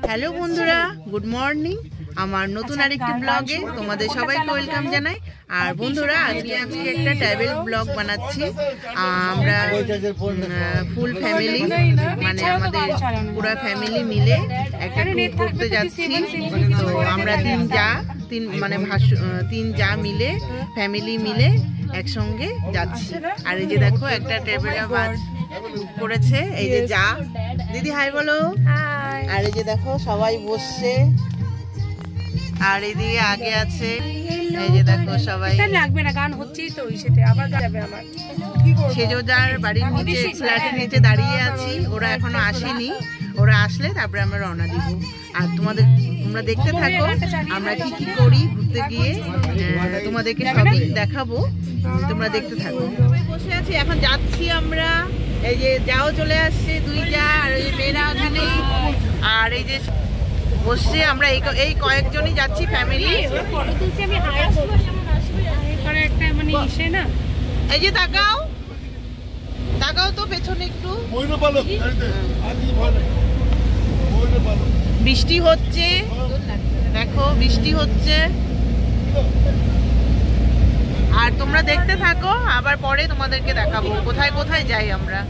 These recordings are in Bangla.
হ্যালো বন্ধুরা, গুড মর্নিং। আমার নতুন আরেকটি ব্লগে তোমাদের সবাইকে ওয়েলকাম জানাই। আর বন্ধুরা, আজকে আমি একটা ট্রাভেল ব্লগ বানাচ্ছি। আমরা ফুল ফ্যামিলি, মানে আমাদের পুরো ফ্যামিলি মিলে একটা ট্যুর করতে যাচ্ছি। তো আমরা তিন যা মিলে ফ্যামিলি মিলে একসঙ্গে যাচ্ছি। আর এই যে দেখো, একটা ট্রাভেলার বাস করেছে। এই যে যা দিদি হাই বলো। আর এই যে দেখো সবাই বসছে, আর এইদিকে আগে আছে। এই যে দেখো সবাই লাগবে না, গান হচ্ছেই তো, সেটা আবার যাবে। আমার সেজোদার বাড়ির নিচে ফ্ল্যাটের নিচে দাঁড়িয়ে আছি, ওরা এখনো আসেনি। ওরা আসলে তারপরে আমরা রওনা দিব। আর তোমরা দেখতে থাকো আমরা কি কি করি ঘুরতে গিয়ে, তোমাদেরকে সবই দেখাবো। তোমরা দেখতে থাকো। বসে আছি, এখন যাচ্ছি আমরা। এই যে যাও চলে আসছে, দুই যা, আর এই যে মেয়েরা ওখানে। আর এই যে বসছে, আমরা এই কয়েকজনই যাচ্ছি ফ্যামিলি। এই যে তাকাও তো পেছনে একটু। বৃষ্টি হচ্ছে, দেখো বৃষ্টি হচ্ছে। আর তোমরা দেখতে থাকো, আবার পরে তোমাদেরকে দেখাবো কোথায় কোথায় যাই আমরা।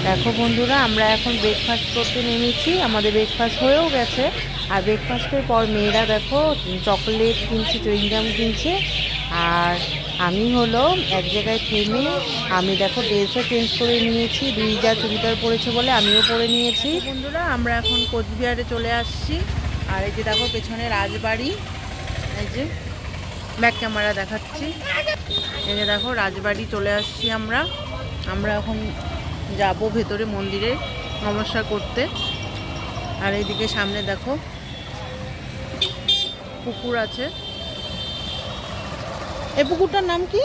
দেখো বন্ধুরা, আমরা এখন ব্রেকফাস্ট করতে নেমেছি। আমাদের ব্রেকফাস্ট হয়েও গেছে। আর ব্রেকফাস্টের পর মেয়েরা দেখো চকলেট কিনছে, চুইংগাম কিনছে। আর আমি হলো এক জায়গায় থেমে আমি দেখো ড্রেসও চেঞ্জ করে নিয়েছি। দুই যা চুড়িদার পরেছে বলে আমিও পরে নিয়েছি। বন্ধুরা, আমরা এখন কোচবিহারে চলে আসছি। আর এই যে দেখো পেছনে রাজবাড়ি, এই যে ব্যাক ক্যামেরা দেখাচ্ছি। এই যে দেখো রাজবাড়ি চলে আসছি আমরা এখন যাব ভেতরে মন্দিরে নমস্কার করতে। আর এইদিকে সামনে দেখো পুকুর আছে। এই পুকুরটার নাম কি?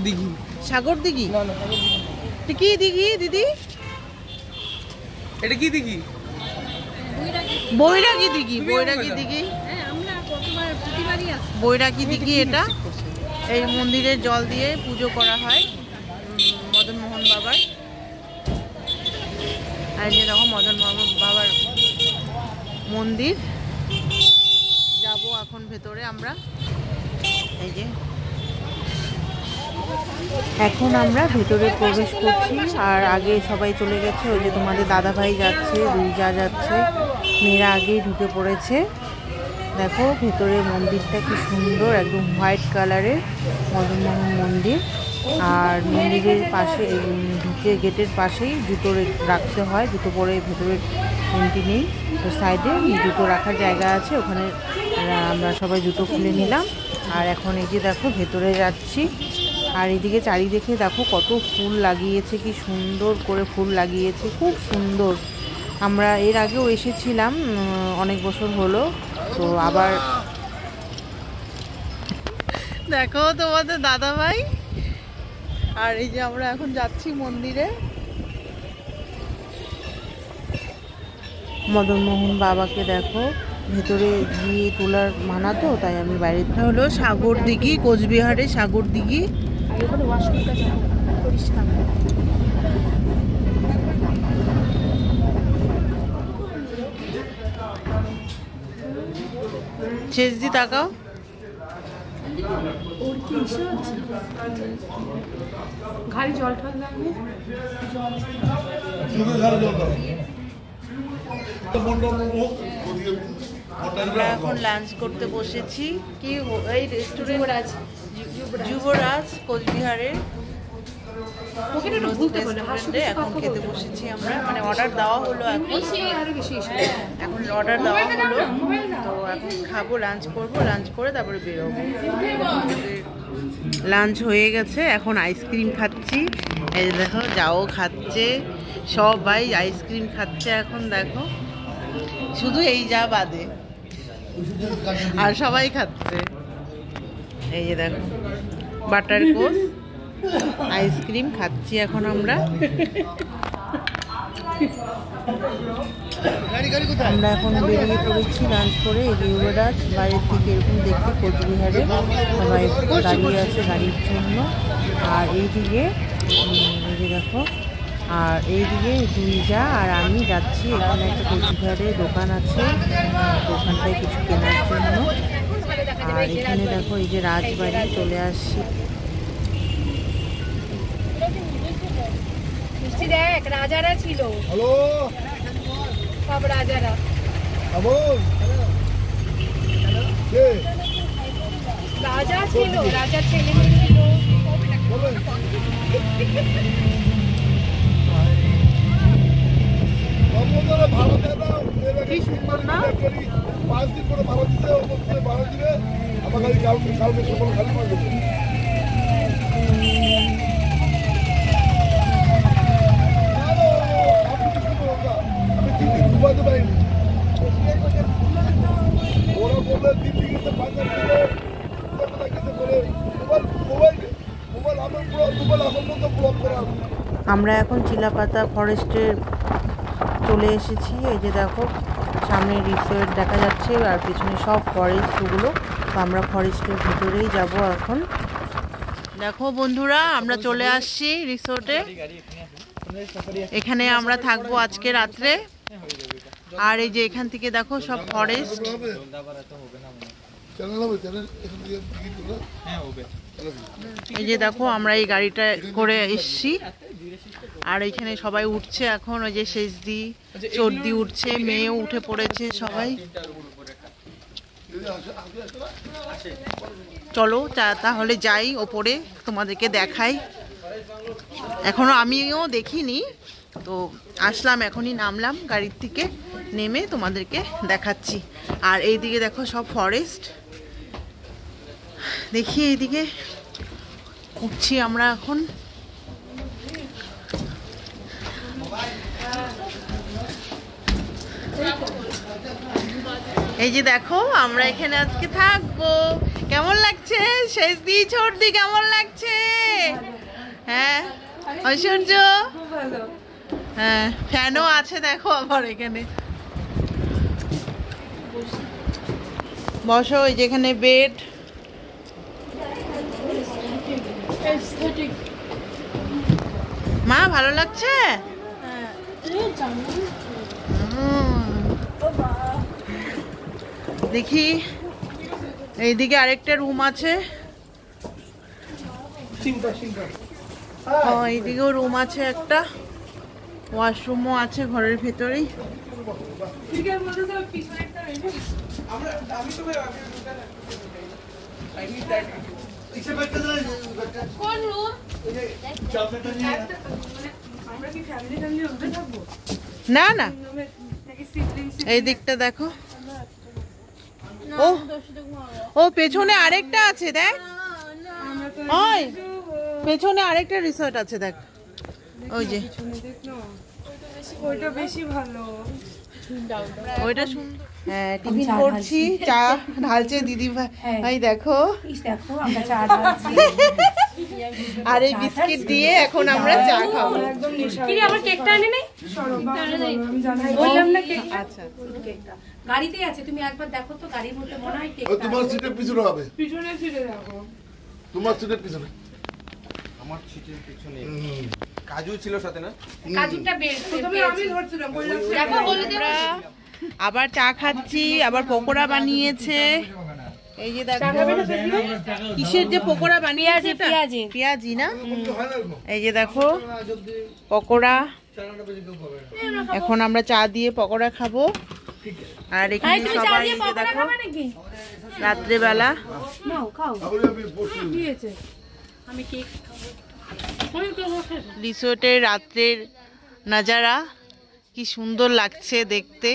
দিঘি, সাগর দিঘি। কি দিঘি দিদি? এটা কি দিঘি? বৈরাগী দিঘি। বৈরাগী দিঘি, বৈরাগী দিঘি। এটা এই মন্দিরে জল দিয়ে পুজো করা হয় মদন মোহন বাবার। আর যে দেখো মদন মোহন বাবার মন্দির। যাব এখন ভেতরে আমরা। এই যে এখন আমরা ভেতরে প্রবেশ করছি। আর আগে সবাই চলে গেছে। ওই যে তোমাদের দাদা ভাই যাচ্ছে, দুই যা যাচ্ছে, মেয়েরা আগেই ঢুকে পড়েছে। দেখো ভেতরে মন্দিরটা কি সুন্দর, একদম হোয়াইট কালারের মদন মোহন মন্দির। আর মন্দিরের পাশে ঢুকে গেটের পাশেই জুতো রাখতে হয়, জুতো পরে ভেতরে এন্ট্রি নেই। তো সাইডে জুতো রাখার জায়গা আছে, ওখানে আমরা সবাই জুতো খুলে নিলাম। আর এখন এই যে দেখো ভেতরে যাচ্ছি। আর এদিকে চারিদিকে দেখো কত ফুল লাগিয়েছে, কি সুন্দর করে ফুল লাগিয়েছে, খুব সুন্দর। আমরা এর আগেও এসেছিলাম, অনেক বছর হলো। তো আবার দেখো তোমাদের দাদা ভাই। আর এই যে আমরা এখন যাচ্ছি মন্দিরে। মদন মোহন বাবাকে দেখো ভেতরে গিয়ে তোলার মানা, তো তাই আমি বাইরে। হলো সাগর দিঘি, কোচবিহারে সাগর দিঘি। শেষ দি তাকাও। ঘাড়ি জল ঠল লাগবে। আমরা এখন লাঞ্চ করতে বসেছি। কি এই রেস্টুরেন্ট যুবরাজ কোচবিহারের। রেস্টুরেন্টে এখন খেতে বসেছি আমরা, মানে অর্ডার দেওয়া হলো, এখন অর্ডার দেওয়া হলো, তো এখন খাবো, লাঞ্চ করবো, লাঞ্চ করে তারপরে বেরোবো। লাঞ্চ হয়ে গেছে, এখন আইসক্রিম খাচ্ছি। এই দেখো যাও খাচ্ছে, সবাই আইসক্রিম খাচ্ছে এখন, দেখো শুধু এই যা বাদে আর সবাই খাচ্ছে। এই যে দেখো বাটার কোচ আইসক্রিম খাচ্ছি এখন আমরা। আমরা এখন বেরিয়ে পড়েছি লাঞ্চ করে। এই যুবরাজ বাইরের থেকে এরকম দেখতে কোচবিহারে সবাই দাঁড়িয়ে আছে গাড়ির জন্য। আর এইদিকে এই যে দেখো, আর এইদিকে দুই যা আর আমি যাচ্ছি, এখানে একটা কোচবিহারে দোকান আছে, দোকানটায় কিছু কেনার জন্য। আর এখানে দেখো এই যে রাজবাড়ি চলে আসছি। দেখ রাজারা ছিল, সব রাজারা, রাজা ছিল, রাজার ছেলে মেয়ে ছিল। কি সুন্দর না? 5 দিন করে ভালো দিতে ভালো দিবে, আমার কালকে সকাল খালি করে দেবে। আমি 3 দিন ঘুমাতে পারিনি। ওরা বলবে দিল্লি গেছে, পাঞ্জাব গেছে বলে মোবাইল আমার পুরো মোবাইল এখন মতো ব্লক করা। আমরা এখন চিলাপাতা ফরেস্টে চলে এসেছি। এই যে দেখো সামনে রিসোর্ট দেখা যাচ্ছে আর পিছনে সব ফরেস্টগুলো, তো আমরা ফরেস্টের ভিতরেই যাব এখন। দেখো বন্ধুরা আমরা চলে আসছি রিসোর্টে, এখানে আমরা থাকবো আজকে রাত্রে। আর এই যে এখান থেকে দেখো সব ফরেস্ট। এই যে দেখো আমরা এই গাড়িটা করে এসছি, আর এখানে সবাই উঠছে এখন। ওই যে শেষদি চর্দি উঠছে, মেয়েও উঠে পড়েছে সবাই। চলো তাহলে যাই ওপরে, তোমাদেরকে দেখাই। এখনো আমিও দেখিনি, তো আসলাম এখনই, নামলাম গাড়ির থেকে, নেমে তোমাদেরকে দেখাচ্ছি। আর এইদিকে দেখো সব ফরেস্ট, দেখি এইদিকে উঠছি আমরা এখন। এই যে দেখো আমরা এখানে আজকে থাকবো। কেমন লাগছে শেষদি ছোটদি, কেমন লাগছে? হ্যাঁ ঐশ্বর্য, হ্যাঁ ফ্যানও আছে দেখো আবার এখানে। বসো, এই যেখানে বেড। মা ভালো লাগছে? দেখি এইদিকে আরেকটা রুম আছে, এইদিকেও রুম আছে একটা, ওয়াশরুমও আছে ঘরের ভেতরেই। না না এই দিকটা দেখো, ও ও পেছনে আরেকটা আছে দেখ, ওই পেছনে আরেকটা রিসর্ট আছে দেখ, ওই যে ওইটা বেশি ভালো, ওইটা সুন্দর। হ্যাঁ টিফিন করছি, চা ঢালছে দিদি ভাই, দেখো দেখো আমরা চা ঢালছি আর এই বিস্কিট দিয়ে এখন আমরা চা খাবো। কি রে আমার কেকটা আনে নাই? বললাম না কেক, আচ্ছা কেকটা গাড়িতেই আছে, তুমি একবার দেখো তো গাড়ির মধ্যে, মনে হয় কেক তোমার সিটের পিছনে হবে, পিছনে ফিরে দেখো, তোমার সিটের পিছনে। আমার সিটের পিছনে কাজু ছিল সাথে না, কাজুটা বের প্রথমে আমি ধরছিলাম, বললাম দেখো বলে দেব। আবার চা খাচ্ছি, আবার পকোড়া বানিয়েছে। এই যে দেখো কিসের যে পকোড়া বানিয়েছে, পেঁয়াজি না, এই যে দেখো পকোড়া। এখন আমরা চা দিয়ে পকোড়া খাবো। আর এখানে সবাই এই যে দেখো রাত্রেবেলা নাও খাও, দিয়েছে আমি কেক খাবো। রিসোর্টের রাত্রের নাজারা কি সুন্দর লাগছে দেখতে।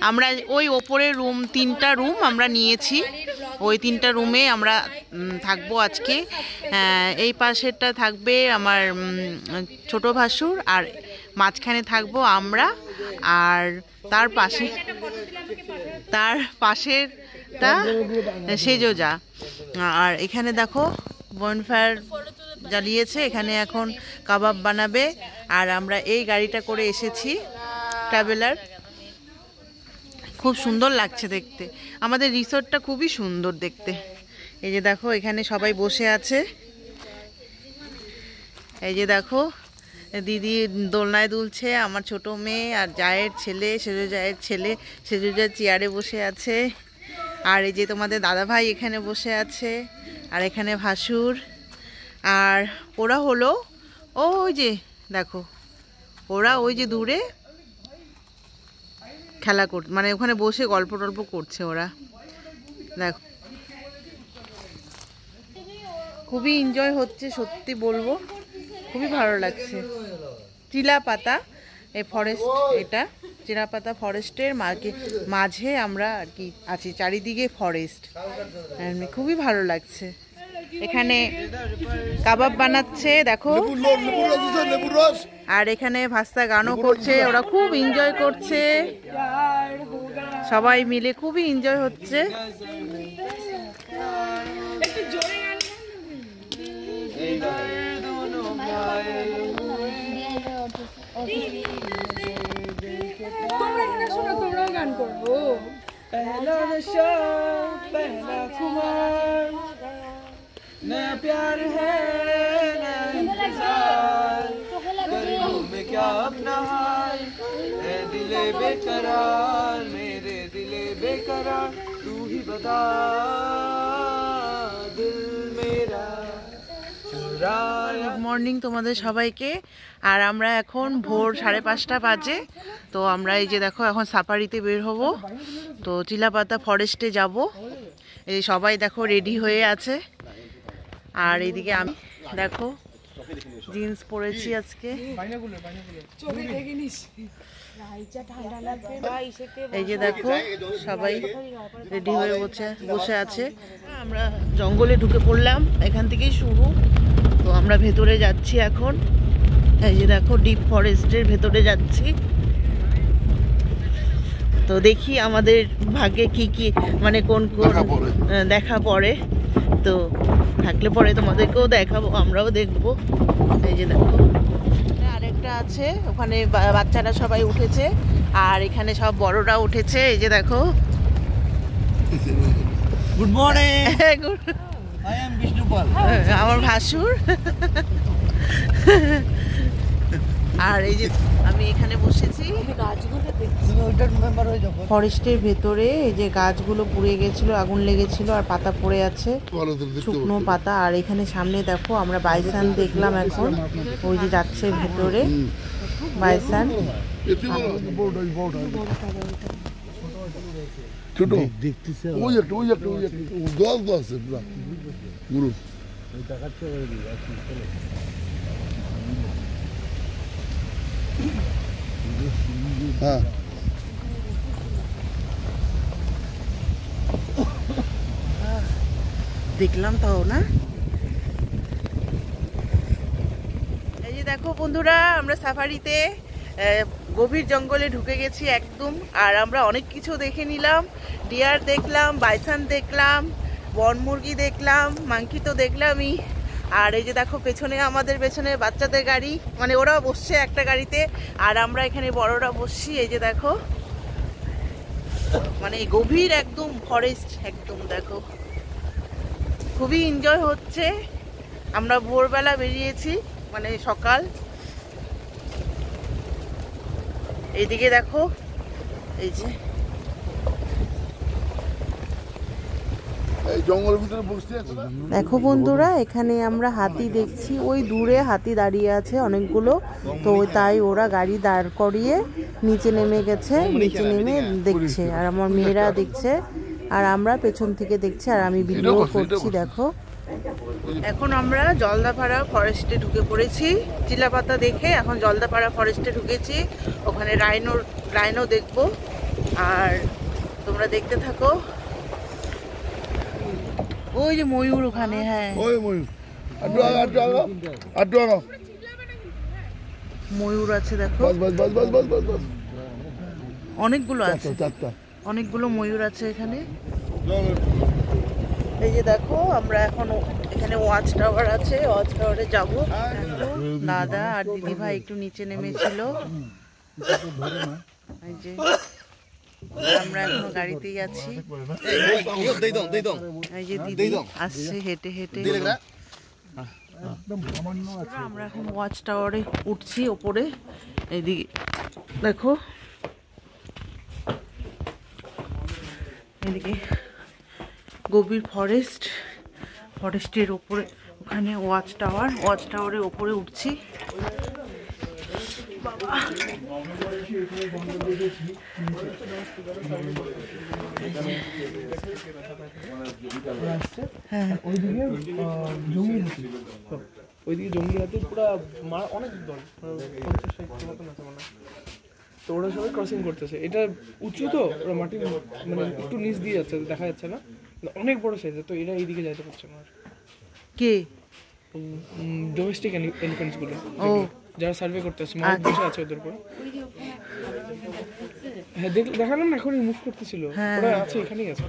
আমরা ওই ওপরের রুম 3টা রুম আমরা নিয়েছি, ওই 3টা রুমে আমরা থাকবো আজকে। এই পাশেরটা থাকবে আমার ছোট ভাসুর, আর মাঝখানে থাকবো আমরা, আর তার পাশেরটা সেজোজা। আর এখানে দেখো বনফায়ার জ্বালিয়েছে, এখানে এখন কাবাব বানাবে। আর আমরা এই গাড়িটা করে এসেছি, ট্রাভেলার। খুব সুন্দর লাগছে দেখতে, আমাদের রিসোর্টটা খুবই সুন্দর দেখতে। এই যে দেখো এখানে সবাই বসে আছে, এই যে দেখো দিদি দোলনায় দুলছে, আমার ছোট মেয়ে আর জায়ের ছেলে, সেজো জায়ের ছেলে সেজোজা চেয়ারে বসে আছে। আর এই যে তোমাদের দাদা ভাই এখানে বসে আছে, আর এখানে ভাসুর। আর ওরা হলো ওই যে দেখো, ওরা ওই যে দূরে খেলা মানে ওখানে বসে গল্প টল্প করছে ওরা, দেখো খুবই এনজয় হচ্ছে, সত্যি বলবো খুবই ভালো লাগছে। চিলাপাতা এই ফরেস্ট, এটা চিলাপাতা ফরেস্টের মাঝে আমরা আর কি আছি, চারিদিকে ফরেস্ট, খুবই ভালো লাগছে। এখানে কাবাব বানাচ্ছে দেখো, আর এখানে ভাস্তা গানও করছে, ওরা খুব এনজয় করছে, সবাই মিলে খুবই এনজয় হচ্ছে। তোমরাও গান করবো। पहला नशा पहला खुमार, नया प्यार है नया इंतजार, करूं मैं क्या अपना हाल, ऐ दिले बेकरार मेरे दिले बेकरार, तू ही बता दिल मेरा चुराया। গুড মর্নিং তোমাদের সবাইকে। আর আমরা এখন ভোর 5:30 বাজে, তো আমরা এই যে দেখো এখন সাফারিতে বের হব, তো চিলাপাতা ফরেস্টে যাব। এই সবাই দেখো রেডি হয়ে আছে, আর এইদিকে আমি দেখো জিন্স পরেছি আজকে। এই যে দেখো সবাই রেডি হয়ে বসে আছে। আমরা জঙ্গলে ঢুকে পড়লাম, এখান থেকেই শুরু। তো আমরা ভেতরে যাচ্ছি এখন, এই যে দেখো ডিপ ফরেস্টের ভেতরে যাচ্ছি। তো দেখি আমাদের ভাগ্যে কি কি মানে কোন কোন দেখা পড়ে, তো থাকলে পরে তোমাদেরকেও দেখাবো, আমরাও দেখবো। এই যে দেখো আরেকটা আছে, ওখানে বাচ্চারা সবাই উঠেছে, আর এখানে সব বড়রা উঠেছে। এই যে দেখো good morning, I am Vishnupal, আমার ভাসুর। আর এই যে আমি এখানে বসেছি ফরেস্টের ভেতরে, এই যে গাছগুলো পুড়ে গেছিল, আগুন লেগেছিল, আর পাতা পড়ে আছে, শুকনো পাতা। আর এখানে সামনে দেখো আমরা বাইসান দেখলাম এখন, ওই যে যাচ্ছে ভেতরে বাইসান। ছোট ওই একটা দশ আছে পুরা গ্রুপ। হ্যাঁ দেখলাম তাও না। এই যে দেখো বন্ধুরা, আমরা সাফারিতে গভীর জঙ্গলে ঢুকে গেছি একদম, আর আমরা অনেক কিছু দেখে নিলাম। ডিয়ার দেখলাম, বাইসান দেখলাম, বন মুরগি দেখলাম, মাংকি তো দেখলামই। আর এই যে দেখো পেছনে, আমাদের পেছনে বাচ্চাদের গাড়ি, মানে ওরা বসছে একটা গাড়িতে, আর আমরা এখানে বড়রা বসছি। এই যে দেখো মানে গভীর একদম ফরেস্ট একদম, দেখো খুবই এনজয় হচ্ছে। আমরা ভোরবেলা বেরিয়েছি, মানে সকাল। এইদিকে দেখো, এই যে দেখো বন্ধুরা, এখানে আমরা হাতি দেখছি, ওই দূরে হাতি দাঁড়িয়ে আছে অনেকগুলো। তো তাই ওরা গাড়ি দাঁড় করিয়ে নিচে নেমে গেছে, নিচে নেমে দেখছে, আর আমার মেয়েরা দেখছে, আর আমরা পেছন থেকে দেখছি, আর আমি ভিডিও করছি। দেখো এখন আমরা জলদাপাড়া ফরেস্টে ঢুকে পড়েছি। চিলাপাতা দেখে এখন জলদাপাড়া ফরেস্টে ঢুকেছি। ওখানে রাইনো দেখবো, আর তোমরা দেখতে থাকো। ওই যে ময়ূর ওখানে, হ্যাঁ ওই ময়ূর আড্ডু ময়ূর আছে দেখো, বাস বাস বাস বাস বাস বাস বাস অনেকগুলো আছে, চারটা অনেকগুলো ময়ূর আছে এখানে। এই যে দেখো আমরা এখন এখানে ওয়াচ টাওয়ার আছে, ওয়াচ টাওয়ারে যাবো। দাদা আর দিদি ভাই একটু নিচে নেমেছিল। এই যে আমরা এখনো গাড়িতেই আছি। এই যে দিদি আসছে হেঁটে হেঁটে। আমরা এখন ওয়াচ টাওয়ারে উঠছি ওপরে। এইদিকে দেখো, এদিকে গভীর ফরেস্টের ওপরে ওখানে ওয়াচ টাওয়ারের ওপরে উঠছি। ওইদিকে জঙ্গি হাতে পুরো অনেক দল, 50-60 মতন আছে মনে হয়। তো ওরা সবাই ক্রসিং করতেছে। এটা উঁচু তো, ওরা মাটির মানে একটু নিচ দিয়ে যাচ্ছে, দেখা যাচ্ছে না, অনেক বড় সাইজে। তো এরা এইদিকে যাইতে পারছে না। কে? ডোমেস্টিক এলিফ্যান্টস গুলো, যারা সার্ভে করতে আসছে, মানুষ বসে আছে ওদের উপর। হ্যাঁ দেখালাম না, এখনই মুভ করতেছিল। ওরা আছে, এখানেই আছে।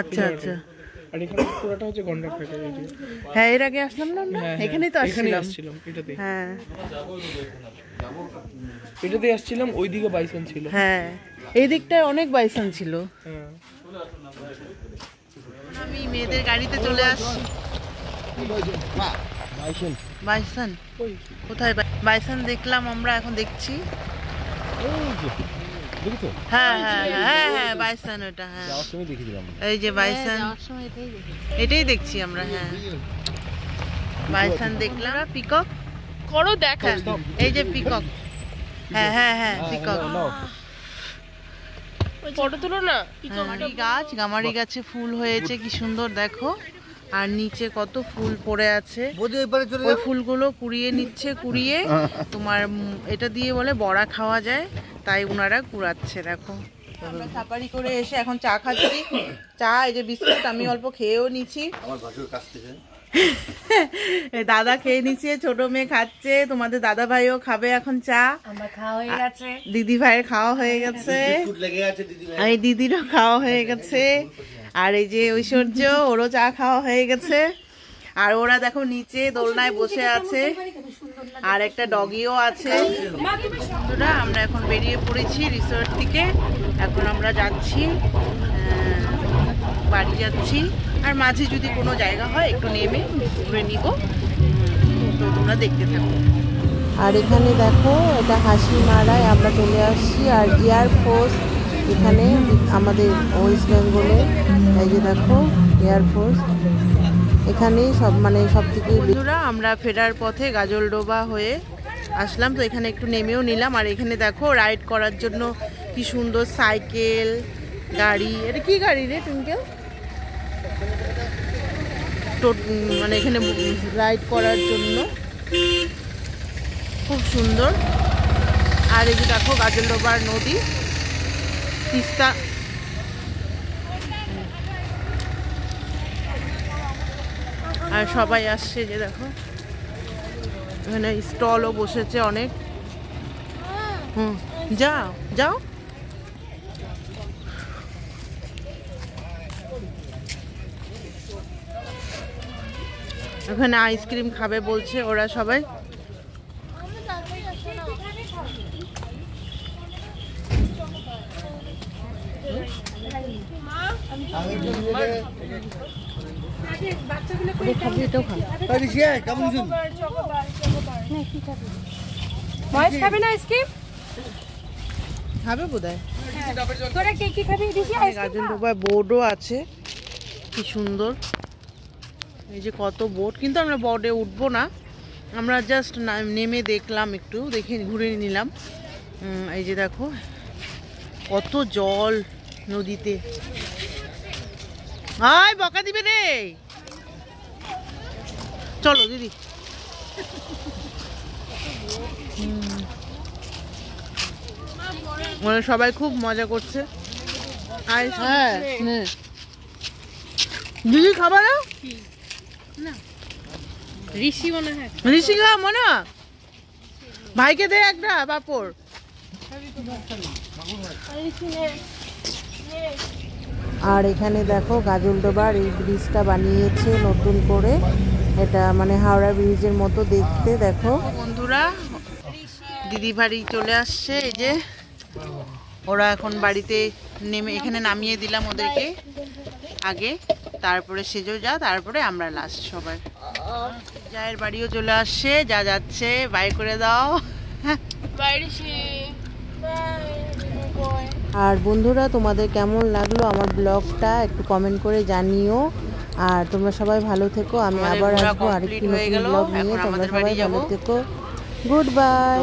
আচ্ছা আচ্ছা। আর এখানে পুরোটা হচ্ছে গন্ডার থাকে। হ্যাঁ এর আগে আসলাম না, এখানেই তো আসছিলাম এটাতে। হ্যাঁ এটাতে আসছিলাম। ওইদিকে বাইসন ছিল। হ্যাঁ এই দিকটায় অনেক বাইসন ছিল। হ্যাঁ আমি মেয়েদের গাড়িতে চলে আসছি। বাইসন কোথায়? বাইসন দেখলাম আমরা, এখন দেখছি। হ্যাঁ হ্যাঁ হ্যাঁ হ্যাঁ বাইসন ওটা। হ্যাঁ এই যে বাইসন, এটাই দেখছি আমরা। হ্যাঁ বাইসন দেখলাম। পিকক করো দেখা, এই যে পিকক। হ্যাঁ হ্যাঁ হ্যাঁ পিকক। ফটো তুলো না। গামারি গাছে ফুল হয়েছে, কি সুন্দর দেখো। আর নিচে কত ফুল পড়ে আছে, ওই ফুলগুলো কুড়িয়ে নিচ্ছে। কুড়িয়ে তোমার এটা দিয়ে বলে বড়া খাওয়া যায়, তাই ওনারা কুড়াচ্ছে। দেখো আমরা সাফারি করে এসে এখন চা খাচ্ছি। চা, এই যে বিস্কুট, আমি অল্প খেয়েও নিচ্ছি। দাদা খেয়ে নিচ্ছে, ছোট মেয়ে খাচ্ছে, তোমাদের দাদা ভাইও খাবে এখন চা। দিদি ভাইয়ের খাওয়া হয়ে গেছে, এই দিদিরও খাওয়া হয়ে গেছে। আর এই যে ঐশ্বর্য, ওরও চা খাওয়া হয়ে গেছে। আর ওরা দেখো নিচে দোলনায় বসে আছে, আর একটা ডগিও আছে। আমরা এখন বেরিয়ে পড়েছি রিসোর্ট থেকে। এখন আমরা যাচ্ছি, বাড়ি যাচ্ছি। আর মাঝে যদি কোনো জায়গা হয় একটু নেমে ঘুরে নিব, তো তোমরা দেখতে থাকো। আর এখানে দেখো, এটা হাসিমারায় আমরা চলে আসছি। আর এয়ারফোর্স এখানে আমাদের ওয়েস্ট বেঙ্গলে, এই যে দেখো এয়ারফোর্স এখানেই সব, মানে সব থেকে। বন্ধুরা আমরা ফেরার পথে গাজলডোবা হয়ে আসলাম, তো এখানে একটু নেমেও নিলাম। আর এখানে দেখো রাইড করার জন্য কি সুন্দর সাইকেল, গাড়ি। এটা কি গাড়ি রে টুঙ্কেল? মানে এখানে রাইড করার জন্য খুব সুন্দর। আর এই যে দেখো গাজলডোবার নদী, তিস্তা। আর সবাই আসছে, যে দেখো এখানে স্টলও বসেছে অনেক। যাও যাও। ওখানে আইসক্রিম খাবে বলছে ওরা সবাই। খাবে না আইসক্রিম? খাবে বোধহয়। তোরা কে কি খাবি? গাজলডোবায় বোর্ডও আছে, কি সুন্দর। এই যে কত বোট, কিন্তু আমরা বোর্ডে উঠবো না, আমরা জাস্ট নেমে দেখলাম, একটু দেখে ঘুরে নিলাম। এই যে দেখো কত জল নদীতে। হাই বকা দিবে রে। চলো দিদি। মানে সবাই খুব মজা করছে। হ্যাঁ দিদি খাবার ঋষি মনে হয় ঋষি খা মনে ভাইকে দে একটা পাপড়। আর এখানে দেখো গাজলডোবার এই ব্রিজটা বানিয়েছে নতুন করে, এটা মানে হাওড়া ব্রিজের মতো দেখতে। দেখো বন্ধুরা দিদি বাড়ি চলে আসছে, এই যে ওরা এখন বাড়িতে নেমে এখানে নামিয়ে দিলাম ওদেরকে আগে, তারপরে সেজো যা, তারপরে আমরা লাস্ট সবার। জায়ের বাড়িও চলে আসছে, যা যাচ্ছে বাই করে দাও। আর বন্ধুরা তোমাদের কেমন লাগলো আমার ব্লগটা একটু কমেন্ট করে জানিও। আর তোমরা সবাই ভালো থেকো, আমি আবার আসবো আরেকটি নতুন ব্লগ নিয়ে। তোমরা সবাই ভালো থেকো, গুড বাই।